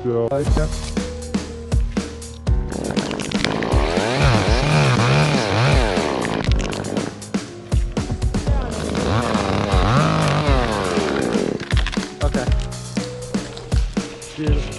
go. Okay. Beautiful.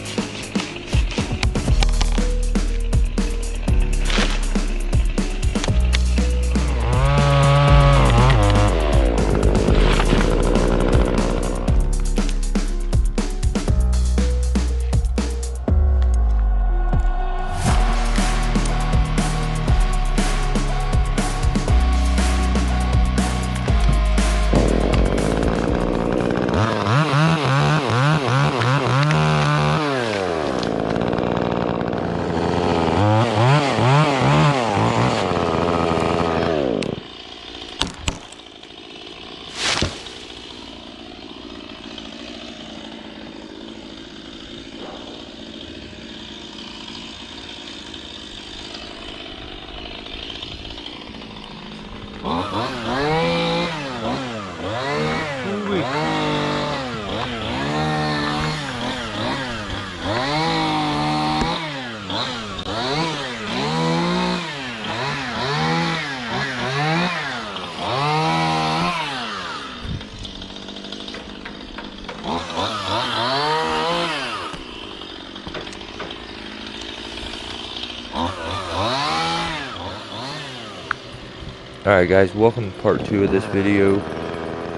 Alright guys, welcome to part 2 of this video.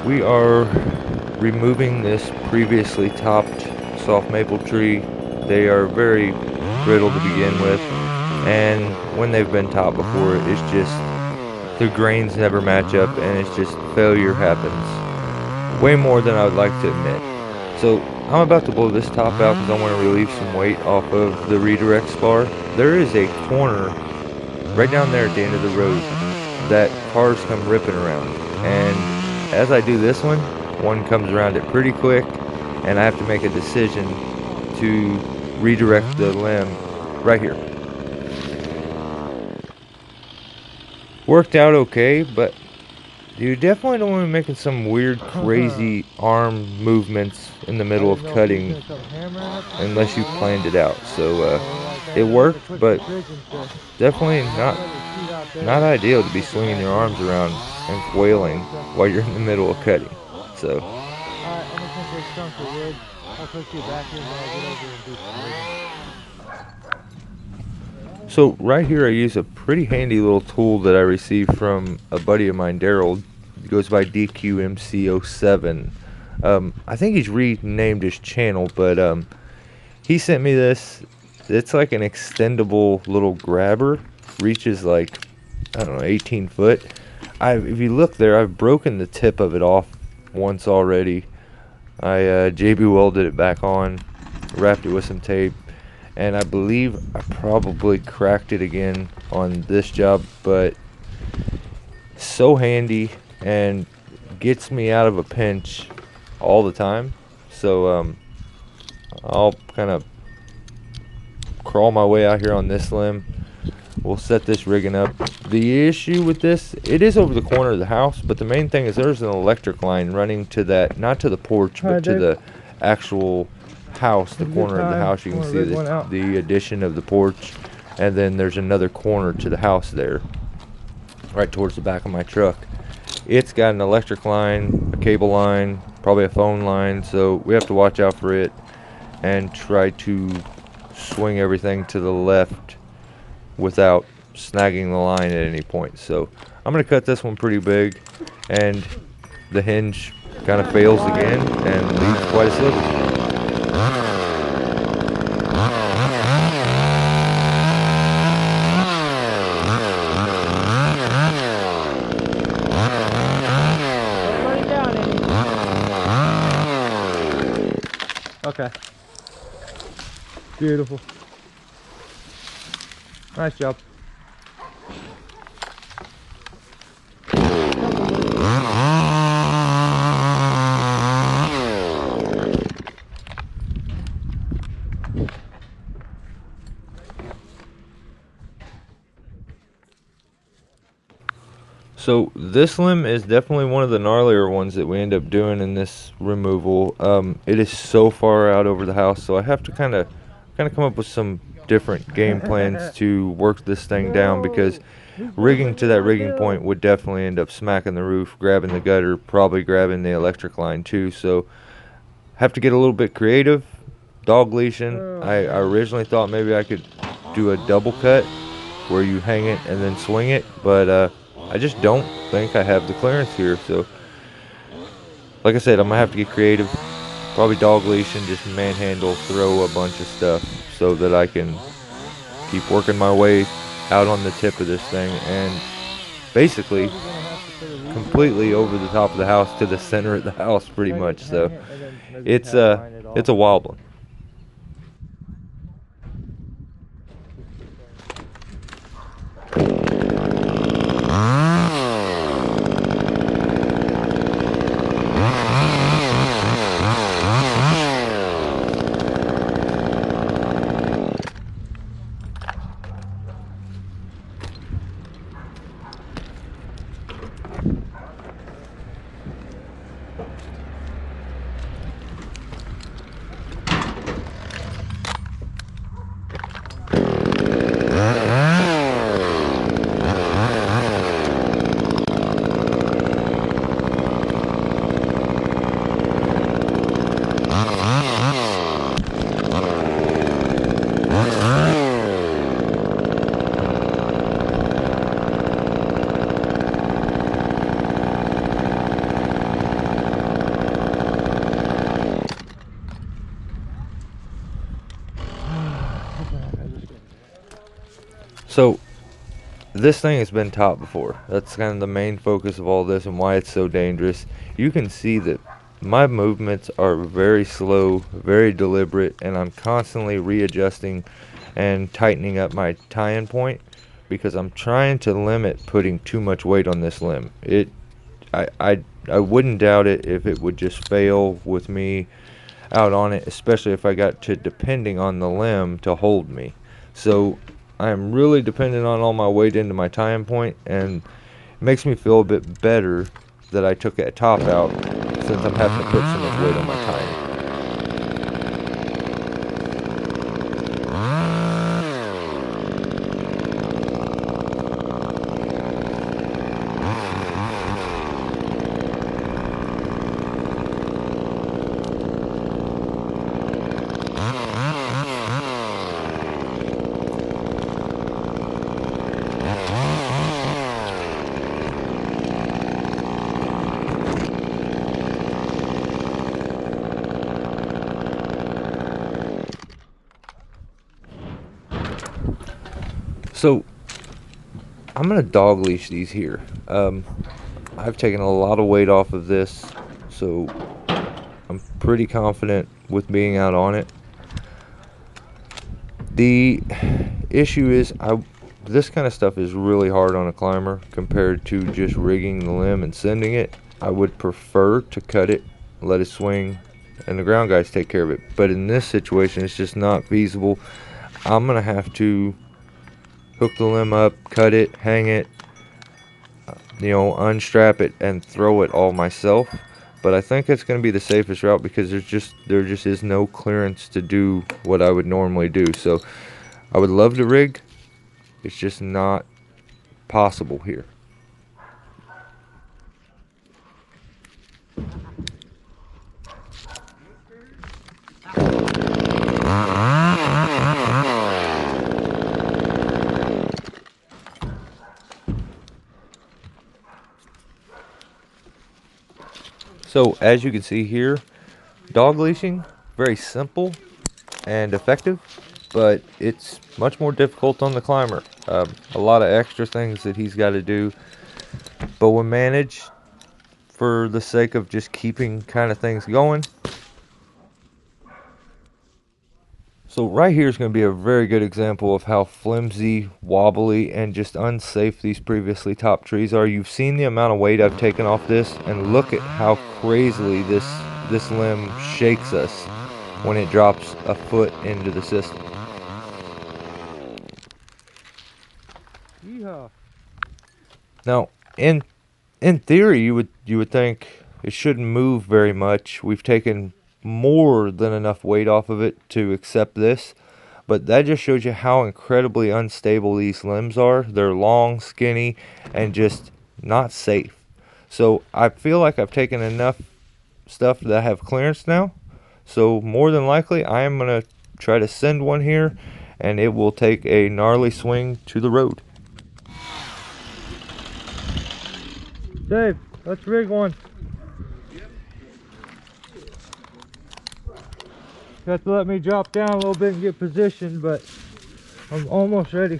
We are removing this previously topped soft maple tree. They are very brittle to begin with, and when they've been topped before, it's just the grains never match up and it's just failure happens. Way more than I would like to admit. So I'm about to blow this top out because I want to relieve some weight off of the redirect spar. There is a corner right down there at the end of the road that cars come ripping around, and as I do this one comes around it pretty quick, and I have to make a decision to redirect the limb right here. Worked out okay, but you definitely don't want to be making some weird crazy arm movements in the middle of cutting unless you planned it out. So it worked, but definitely not ideal to be swinging your arms around and flailing while you're in the middle of cutting. So right here I use a pretty handy little tool that I received from a buddy of mine, Daryl. He goes by DQMC07. I think he's renamed his channel, but he sent me this. It's like an extendable little grabber. Reaches like, I don't know, 18 foot. If you look there, I've broken the tip of it off once already. I JB welded it back on, wrapped it with some tape, and I believe I probably cracked it again on this job, but so handy and gets me out of a pinch all the time. So I'll kind of crawl my way out here on this limb. We'll set this rigging up. The issue with this, it is over the corner of the house, but the main thing is there's an electric line running to that, not to the porch, but to the actual house, the corner of the house. You can see the addition of the porch, and then there's another corner to the house there, right towards the back of my truck. It's got an electric line, a cable line, probably a phone line, so we have to watch out for it and try to swing everything to the left without snagging the line at any point. So I'm going to cut this one pretty big, and the hinge kind of fails again and leaves quite a sliver. Okay. Beautiful. Nice job. So this limb is definitely one of the gnarlier ones that we end up doing in this removal. It is so far out over the house, so I have to kind of kind of come up with some different game plans to work this thing down, because rigging to that rigging point would definitely end up smacking the roof, grabbing the gutter, probably grabbing the electric line too. So have to get a little bit creative. Dog leashing, I originally thought maybe I could do a double cut where you hang it and then swing it, but I just don't think I have the clearance here. So like I said, I'm gonna have to get creative. Probably dog leash and just manhandle, throw a bunch of stuff so that I can keep working my way out on the tip of this thing and basically completely over the top of the house to the center of the house, pretty much. So it's a wild one. So this thing has been taught before. That's kind of the main focus of all this and why it's so dangerous. You can see that my movements are very slow, very deliberate, and I'm constantly readjusting and tightening up my tie-in point because I'm trying to limit putting too much weight on this limb. I wouldn't doubt it if it would just fail with me out on it, especially if I got to depending on the limb to hold me. So I am really dependent on all my weight into my tie-in point, and it makes me feel a bit better that I took that top out since I'm having to put so much weight on my tie-in. So I'm gonna dog leash these here. I've taken a lot of weight off of this, so I'm pretty confident with being out on it. The issue is this kind of stuff is really hard on a climber compared to just rigging the limb and sending it. I would prefer to cut it, let it swing, and the ground guys take care of it. But in this situation, it's just not feasible. I'm gonna have to hook the limb up, cut it, hang it, unstrap it, and throw it all myself. But I think it's going to be the safest route because there just is no clearance to do what I would normally do. So I would love to rig. It's just not possible here. So as you can see here, dog leashing, very simple and effective, but it's much more difficult on the climber. A lot of extra things that he's got to do, but when managed for the sake of just keeping kind of things going. So right here is going to be a very good example of how flimsy, wobbly, and just unsafe these previously topped trees are. You've seen the amount of weight I've taken off this, and look at how crazily this limb shakes us when it drops a foot into the system. Yeehaw. Now, in theory, you would think it shouldn't move very much. We've taken more than enough weight off of it to accept this, But that just shows you how incredibly unstable these limbs are. They're long, skinny, and just not safe. So I feel like I've taken enough stuff that I have clearance now. So more than likely, I am going to try to send one here, and it will take a gnarly swing to the road. Dave, let's rig one. You have to let me drop down a little bit and get positioned, but I'm almost ready.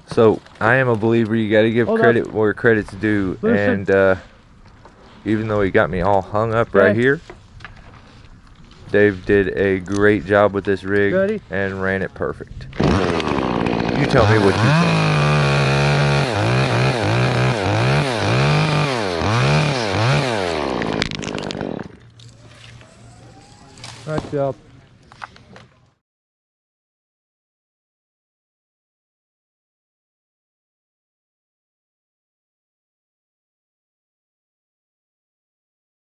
So I am a believer. You got to give Hold credit up. where credit's due. Listen. And even though he got me all hung up right Okay. here, Dave did a great job with this rig Ready? and ran it perfect. You tell me what you think. Nice job.